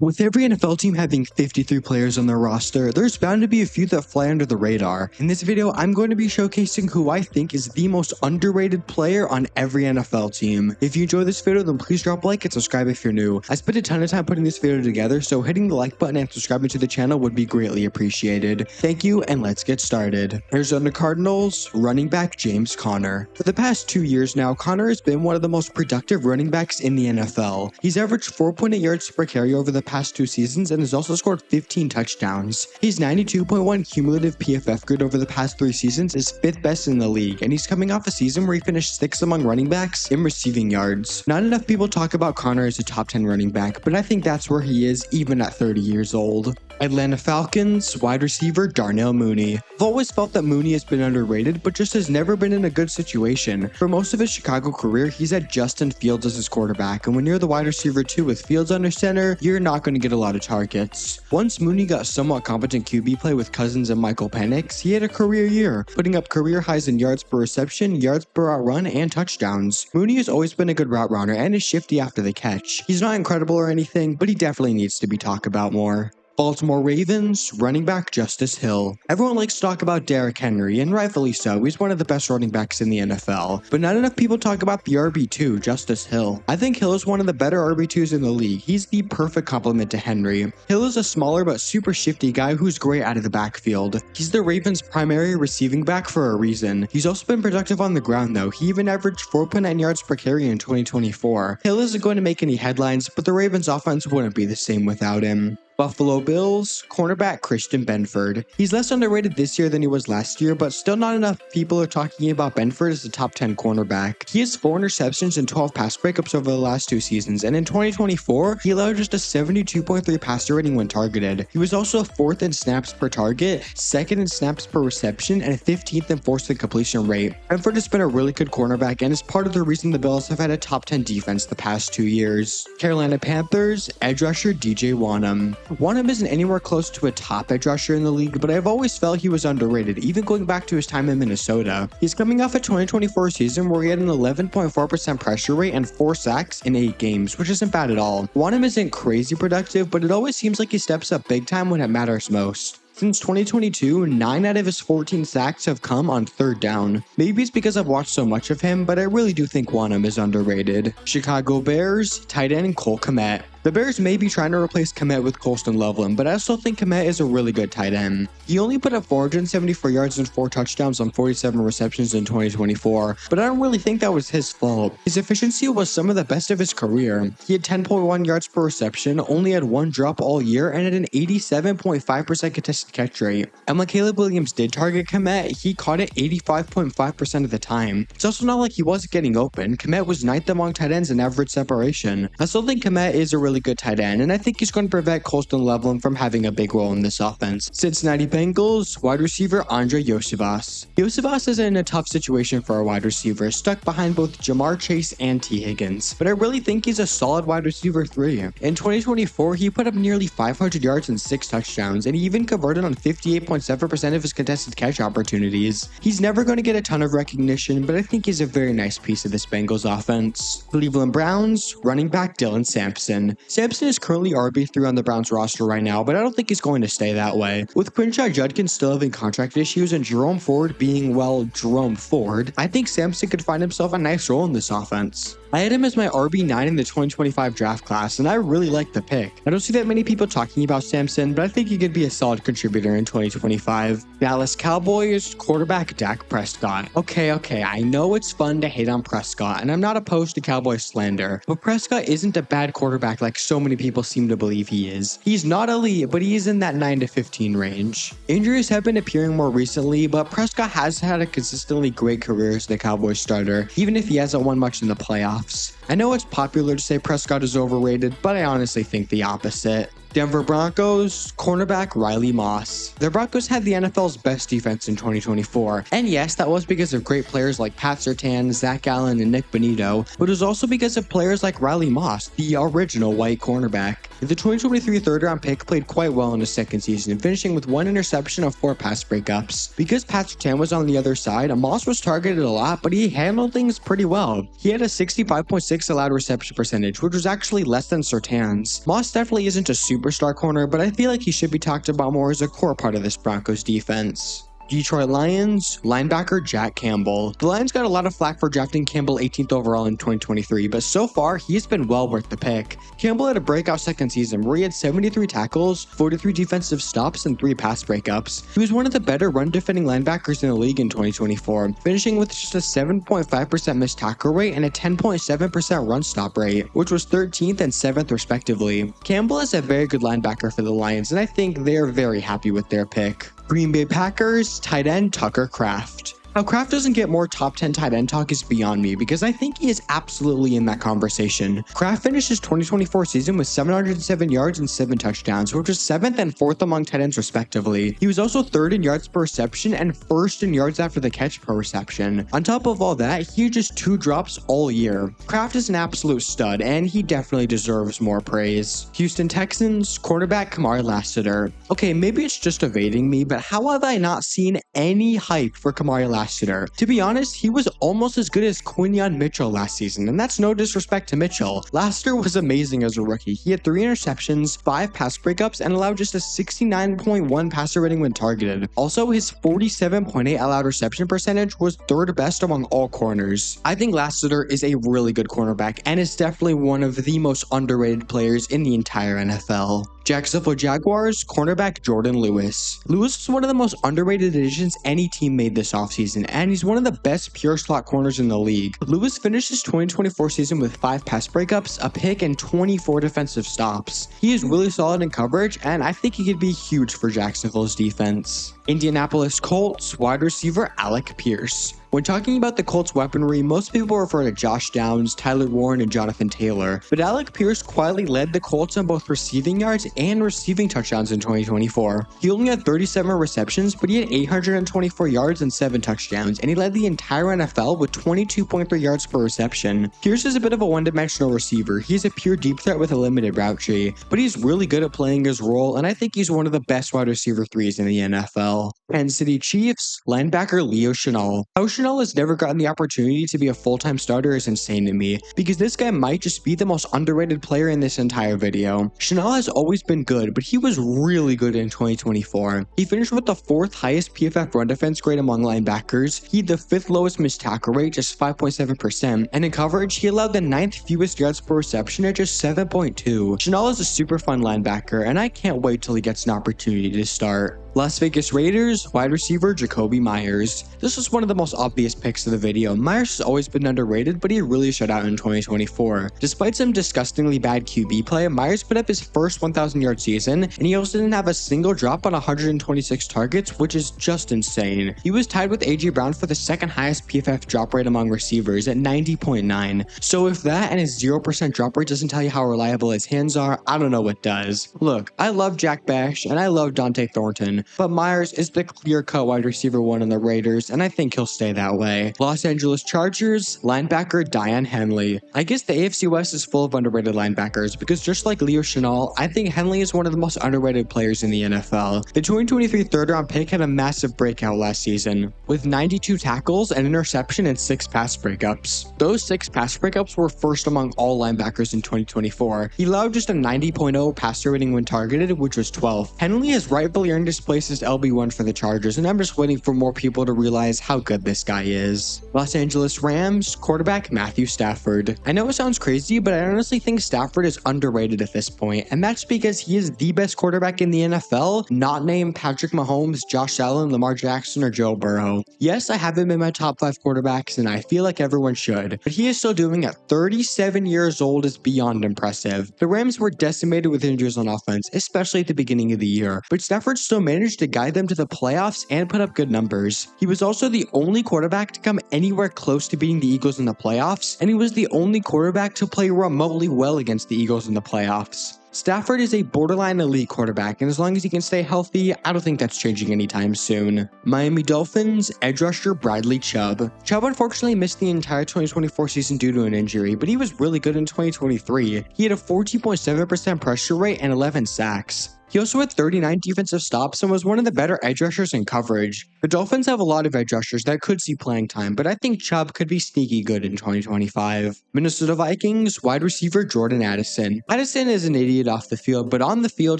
With every NFL team having 53 players on their roster, there's bound to be a few that fly under the radar. In this video, I'm going to be showcasing who I think is the most underrated player on every NFL team. If you enjoyed this video, then please drop a like and subscribe if you're new. I spent a ton of time putting this video together, so hitting the like button and subscribing to the channel would be greatly appreciated. Thank you, and let's get started. Arizona Cardinals running back James Conner. For the past 2 years now, Conner has been one of the most productive running backs in the NFL. He's averaged 4.8 yards per carry over the past 2 seasons and has also scored 15 touchdowns. His 92.1 cumulative PFF grade over the past 3 seasons is 5th best in the league, and he's coming off a season where he finished 6th among running backs in receiving yards. Not enough people talk about Conner as a top 10 running back, but I think that's where he is even at 30 years old. Atlanta Falcons wide receiver Darnell Mooney. I've always felt that Mooney has been underrated, but just has never been in a good situation. For most of his Chicago career, he's had Justin Fields as his quarterback, and when you're the wide receiver 2 with Fields under center, you're not going to get a lot of targets. Once Mooney got somewhat competent QB play with Cousins and Michael Penix, he had a career year, putting up career highs in yards per reception, yards per route run, and touchdowns. Mooney has always been a good route runner and is shifty after the catch. He's not incredible or anything, but he definitely needs to be talked about more. Baltimore Ravens running back Justice Hill. Everyone likes to talk about Derrick Henry, and rightfully so. He's one of the best running backs in the NFL. But not enough people talk about the RB2, Justice Hill. I think Hill is one of the better RB2s in the league. He's the perfect complement to Henry. Hill is a smaller but super shifty guy who's great out of the backfield. He's the Ravens' primary receiving back for a reason. He's also been productive on the ground though. He even averaged 4.9 yards per carry in 2024. Hill isn't going to make any headlines, but the Ravens' offense wouldn't be the same without him. Buffalo Bills cornerback Christian Benford. He's less underrated this year than he was last year, but still not enough people are talking about Benford as a top 10 cornerback. He has 4 interceptions and 12 pass breakups over the last 2 seasons, and in 2024, he allowed just a 72.3 passer rating when targeted. He was also 4th in snaps per target, 2nd in snaps per reception, and 15th in forced completion rate. Benford has been a really good cornerback and is part of the reason the Bills have had a top 10 defense the past 2 years. Carolina Panthers edge rusher DJ Wonnum. Wonnum isn't anywhere close to a top edge rusher in the league, but I've always felt he was underrated, even going back to his time in Minnesota. He's coming off a 2024 season where he had an 11.4% pressure rate and 4 sacks in 8 games, which isn't bad at all. Wonnum isn't crazy productive, but it always seems like he steps up big time when it matters most. Since 2022, 9 out of his 14 sacks have come on 3rd down. Maybe it's because I've watched so much of him, but I really do think Wonnum is underrated. Chicago Bears tight end Cole Kmet. The Bears may be trying to replace Kmet with Colston Loveland, but I still think Kmet is a really good tight end. He only put up 474 yards and 4 touchdowns on 47 receptions in 2024, but I don't really think that was his fault. His efficiency was some of the best of his career. He had 10.1 yards per reception, only had 1 drop all year, and had an 87.5% contested catch rate. And when Caleb Williams did target Kmet, he caught it 85.5% of the time. It's also not like he wasn't getting open. Kmet was 9th among tight ends in average separation. I still think Kmet is a really good tight end, and I think he's going to prevent Colston Loveland from having a big role in this offense. Cincinnati Bengals wide receiver Andre Iosivas. Iosivas is in a tough situation for a wide receiver, stuck behind both Jamar Chase and T. Higgins, but I really think he's a solid wide receiver 3. In 2024, he put up nearly 500 yards and 6 touchdowns, and he even converted on 58.7% of his contested catch opportunities. He's never going to get a ton of recognition, but I think he's a very nice piece of this Bengals offense. Cleveland Browns running back Dylan Sampson. Sampson is currently RB3 on the Browns roster right now, but I don't think he's going to stay that way. With Quinshaw Judkins still having contract issues and Jerome Ford being, well, Jerome Ford, I think Sampson could find himself a nice role in this offense. I had him as my RB9 in the 2025 draft class, and I really like the pick. I don't see that many people talking about Sampson, but I think he could be a solid contributor in 2025. Dallas Cowboys quarterback Dak Prescott. Okay, I know it's fun to hate on Prescott, and I'm not opposed to Cowboys slander, but Prescott isn't a bad quarterback like so many people seem to believe he is. He's not elite, but he is in that 9 to 15 range. Injuries have been appearing more recently, but Prescott has had a consistently great career as the Cowboys starter, even if he hasn't won much in the playoffs. I know it's popular to say Prescott is overrated, but I honestly think the opposite. Denver Broncos cornerback Riley Moss. The Broncos had the NFL's best defense in 2024, and yes, that was because of great players like Pat Surtain, Zach Allen, and Nick Bonito, but it was also because of players like Riley Moss, the original white cornerback. The 2023 third-round pick played quite well in his second season, finishing with 1 interception of 4 pass breakups. Because Pat Surtain was on the other side, Moss was targeted a lot, but he handled things pretty well. He had a 65.6 allowed reception percentage, which was actually less than Surtain's. Moss definitely isn't a superstar corner, but I feel like he should be talked about more as a core part of this Broncos defense. Detroit Lions, linebacker Jack Campbell. The Lions got a lot of flack for drafting Campbell 18th overall in 2023, but so far, he's been well worth the pick. Campbell had a breakout second season where he had 73 tackles, 43 defensive stops, and 3 pass breakups. He was one of the better run-defending linebackers in the league in 2024, finishing with just a 7.5% missed tackle rate and a 10.7% run stop rate, which was 13th and 7th respectively. Campbell is a very good linebacker for the Lions, and I think they're very happy with their pick. Green Bay Packers, tight end Tucker Kraft. How Kraft doesn't get more top 10 tight end talk is beyond me because I think he is absolutely in that conversation. Kraft finished his 2024 season with 707 yards and 7 touchdowns, which was 7th and 4th among tight ends respectively. He was also 3rd in yards per reception and 1st in yards after the catch per reception. On top of all that, he had just 2 drops all year. Kraft is an absolute stud and he definitely deserves more praise. Houston Texans, cornerback Kamari Lassiter. Okay, maybe it's just evading me, but how have I not seen any hype for Kamari Lassiter? To be honest, he was almost as good as Quinyon Mitchell last season, and that's no disrespect to Mitchell. Lassiter was amazing as a rookie. He had 3 interceptions, 5 pass breakups, and allowed just a 69.1 passer rating when targeted. Also, his 47.8 allowed reception percentage was 3rd best among all corners. I think Lassiter is a really good cornerback and is definitely one of the most underrated players in the entire NFL. Jacksonville Jaguars, cornerback Jordan Lewis. Lewis was one of the most underrated additions any team made this offseason, and he's one of the best pure slot corners in the league. Lewis finished his 2024 season with 5 pass breakups, a pick, and 24 defensive stops. He is really solid in coverage, and I think he could be huge for Jacksonville's defense. Indianapolis Colts, wide receiver Alec Pierce. When talking about the Colts weaponry, most people refer to Josh Downs, Tyler Warren, and Jonathan Taylor, but Alec Pierce quietly led the Colts on both receiving yards and receiving touchdowns in 2024. He only had 37 receptions, but he had 824 yards and 7 touchdowns, and he led the entire NFL with 22.3 yards per reception. Pierce is a bit of a one-dimensional receiver. He's a pure deep threat with a limited route tree, but he's really good at playing his role, and I think he's one of the best wide receiver 3s in the NFL. Kansas City Chiefs, linebacker Leo Chenal. How Chenal has never gotten the opportunity to be a full-time starter is insane to me, because this guy might just be the most underrated player in this entire video. Chenal has always been good, but he was really good in 2024. He finished with the 4th highest PFF run defense grade among linebackers. He had the 5th lowest missed tackle rate, just 5.7%, and in coverage, he allowed the 9th fewest yards per reception at just 7.2. Chenal is a super fun linebacker, and I can't wait till he gets an opportunity to start. Las Vegas Raiders, wide receiver Jacoby Myers. This was one of the most obvious picks of the video. Myers has always been underrated, but he really shut out in 2024. Despite some disgustingly bad QB play, Myers put up his first 1,000-yard season, and he also didn't have a single drop on 126 targets, which is just insane. He was tied with A.J. Brown for the 2nd highest PFF drop rate among receivers at 90.9. So if that and his 0% drop rate doesn't tell you how reliable his hands are, I don't know what does. Look, I love Jack Bash, and I love Dante Thornton, but Myers is the clear-cut wide receiver 1 on the Raiders, and I think he'll stay that way. Los Angeles Chargers, linebacker Dion Henley. I guess the AFC West is full of underrated linebackers, because just like Leo Chenal, I think Henley is one of the most underrated players in the NFL. The 2023 third-round pick had a massive breakout last season, with 92 tackles, an interception, and 6 pass breakups. Those 6 pass breakups were first among all linebackers in 2024. He allowed just a 90.0 passer rating when targeted, which was 12th. Henley has rightfully earned his place as LB1 for the Chargers, and I'm just waiting for more people to realize how good this guy is. Los Angeles Rams, quarterback Matthew Stafford. I know it sounds crazy, but I honestly think Stafford is underrated at this point, and that's because he is the best quarterback in the NFL, not named Patrick Mahomes, Josh Allen, Lamar Jackson, or Joe Burrow. Yes, I have him in my top 5 quarterbacks, and I feel like everyone should, but he is still doing at 37 years old is beyond impressive. The Rams were decimated with injuries on offense, especially at the beginning of the year, but Stafford still managed to guide them to the playoffs and put up good numbers. He was also the only quarterback to come anywhere close to beating the Eagles in the playoffs, and he was the only quarterback to play remotely well against the Eagles in the playoffs. Stafford is a borderline elite quarterback, and as long as he can stay healthy, I don't think that's changing anytime soon. Miami Dolphins, edge rusher Bradley Chubb. Chubb unfortunately missed the entire 2024 season due to an injury, but he was really good in 2023. He had a 14.7% pressure rate and 11 sacks. He also had 39 defensive stops and was one of the better edge rushers in coverage. The Dolphins have a lot of edge rushers that could see playing time, but I think Chubb could be sneaky good in 2025. Minnesota Vikings, wide receiver Jordan Addison. Addison is an idiot off the field, but on the field,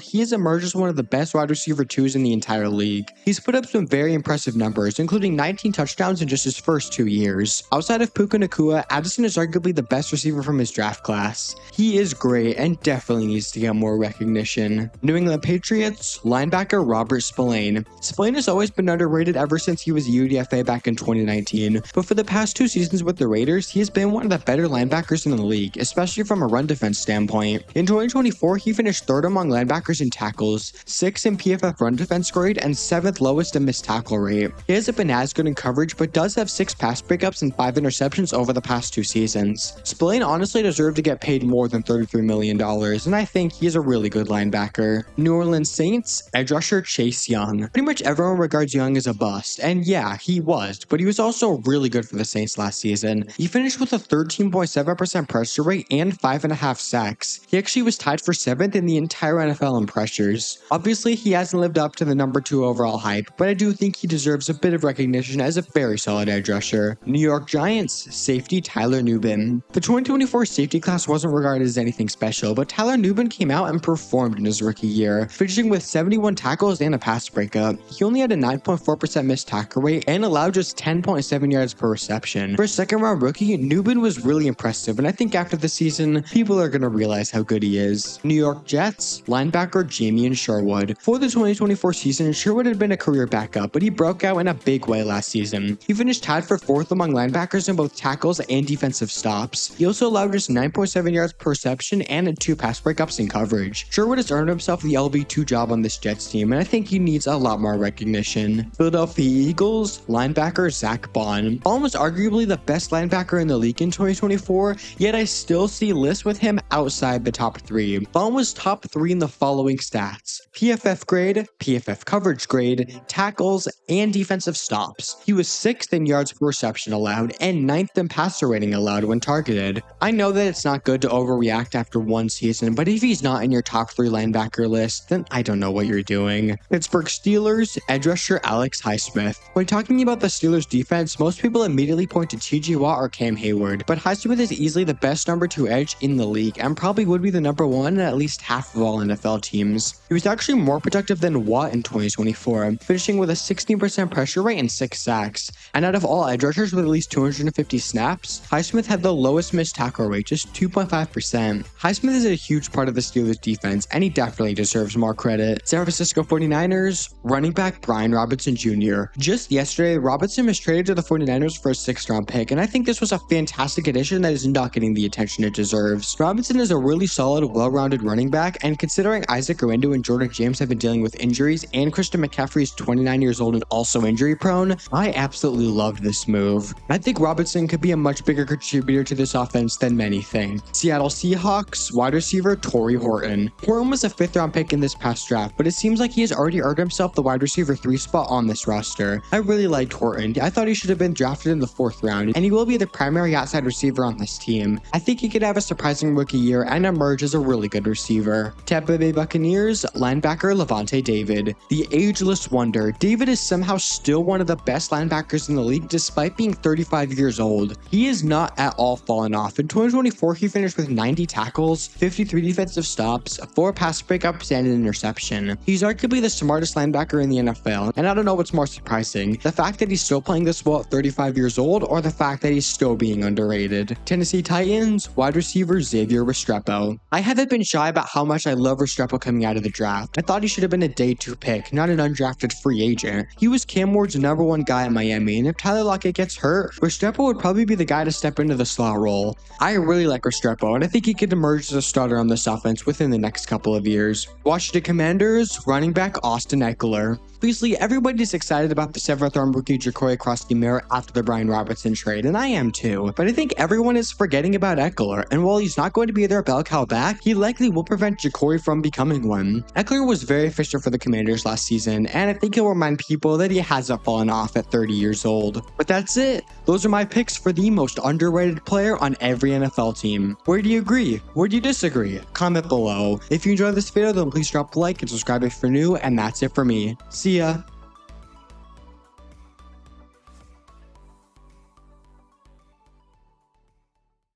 he has emerged as one of the best wide receiver 2s in the entire league. He's put up some very impressive numbers, including 19 touchdowns in just his first 2 years. Outside of Puka Nacua, Addison is arguably the best receiver from his draft class. He is great and definitely needs to get more recognition. New England Patriots, linebacker Robert Spillane. Spillane has always been underrated ever since he was a UDFA back in 2019, but for the past 2 seasons with the Raiders, he has been one of the better linebackers in the league, especially from a run defense standpoint. In 2024, he finished 3rd among linebackers in tackles, 6th in PFF run defense grade, and 7th lowest in missed tackle rate. He hasn't been as good in coverage, but does have 6 pass breakups and 5 interceptions over the past 2 seasons. Spillane honestly deserved to get paid more than $33 million, and I think he's a really good linebacker. New Orleans Saints, edge rusher Chase Young. Pretty much everyone regards Young as a bust, and yeah, he was, but he was also really good for the Saints last season. He finished with a 13.7% pressure rate and 5.5 sacks. He actually was tied for 7th in the entire NFL in pressures. Obviously, he hasn't lived up to the number 2 overall hype, but I do think he deserves a bit of recognition as a very solid edge rusher. New York Giants, safety Tyler Nubin. The 2024 safety class wasn't regarded as anything special, but Tyler Nubin came out and performed in his rookie year, finishing with 71 tackles and a pass breakup. He only had a 9.4% missed tackle rate and allowed just 10.7 yards per reception. For a second-round rookie, Nubin was really impressive, and I think after the season, people are going to realize how good he is. New York Jets, linebacker Jamien Sherwood. For the 2024 season, Sherwood had been a career backup, but he broke out in a big way last season. He finished tied for 4th among linebackers in both tackles and defensive stops. He also allowed just 9.7 yards per reception and 2 pass breakups in coverage. Sherwood has earned himself the LB2 job on this Jets team, and I think he needs a lot more recognition. Philadelphia Eagles, linebacker Zach Bond. Bond was arguably the best linebacker in the league in 2024, yet I still see lists with him outside the top 3. Bond was top 3 in the following stats: PFF grade, PFF coverage grade, tackles, and defensive stops. He was 6th in yards per reception allowed and 9th in passer rating allowed when targeted. I know that it's not good to overreact after 1 season, but if he's not in your top 3 linebacker list, then I don't know what you're doing. Pittsburgh Steelers, edge rusher Alex Highsmith. When talking about the Steelers defense, most people immediately point to TJ Watt or Cam Hayward, but Highsmith is easily the best number 2 edge in the league and probably would be the number 1 in at least half of all NFL teams. He was actually more productive than Watt in 2024, finishing with a 16% pressure rate and 6 sacks. And out of all edge rushers with at least 250 snaps, Highsmith had the lowest missed tackle rate, just 2.5%. Highsmith is a huge part of the Steelers defense, and he definitely deserves more credit. San Francisco 49ers, running back Brian Robinson Jr. Just yesterday, Robinson was traded to the 49ers for a 6th-round pick, and I think this was a fantastic addition that is not getting the attention it deserves. Robinson is a really solid, well-rounded running back, and considering Isaac Guerendo and Jordan James have been dealing with injuries, and Christian McCaffrey is 29 years old and also injury-prone, I absolutely loved this move. I think Robinson could be a much bigger contributor to this offense than many think. Seattle Seahawks, wide receiver Torrey Horton. Horton was a 5th-round pick in this past draft, but it seems like he has already earned himself the wide receiver 3 spot on this roster. I really liked Horton. I thought he should have been drafted in the 4th round, and he will be the primary outside receiver on this team. I think he could have a surprising rookie year and emerge as a really good receiver. Tampa Bay Buccaneers, linebacker Levante David. The ageless wonder, David is somehow still one of the best linebackers in the league despite being 35 years old. He is not at all fallen off. In 2024, he finished with 90 tackles, 53 defensive stops, 4 pass breakups, and an interception. He's arguably the smartest linebacker in the NFL, and I don't know what's more surprising, the fact that he's still playing this well at 35 years old, or the fact that he's still being underrated. Tennessee Titans, wide receiver Xavier Restrepo. I haven't been shy about how much I love Restrepo coming out of the draft. I thought he should have been a day 2 pick, not an undrafted free agent. He was Cam Ward's number 1 guy at Miami, and if Tyler Lockett gets hurt, Restrepo would probably be the guy to step into the slot role. I really like Restrepo, and I think he could emerge as a starter on this offense within the next couple of years. Washington Commanders, running back Austin Eckler. Obviously, everybody's excited about the 7th round rookie Jacory Cross-Demir after the Brian Robinson trade, and I am too. But I think everyone is forgetting about Eckler, and while he's not going to be their bell cow back, he likely will prevent Jacory from becoming one. Eckler was very efficient for the Commanders last season, and I think he'll remind people that he hasn't fallen off at 30 years old. But that's it. Those are my picks for the most underrated player on every NFL team. Where do you agree? Where do you disagree? Comment below. If you enjoyed this video, then please drop a like and subscribe if you're new, and that's it for me. See ya!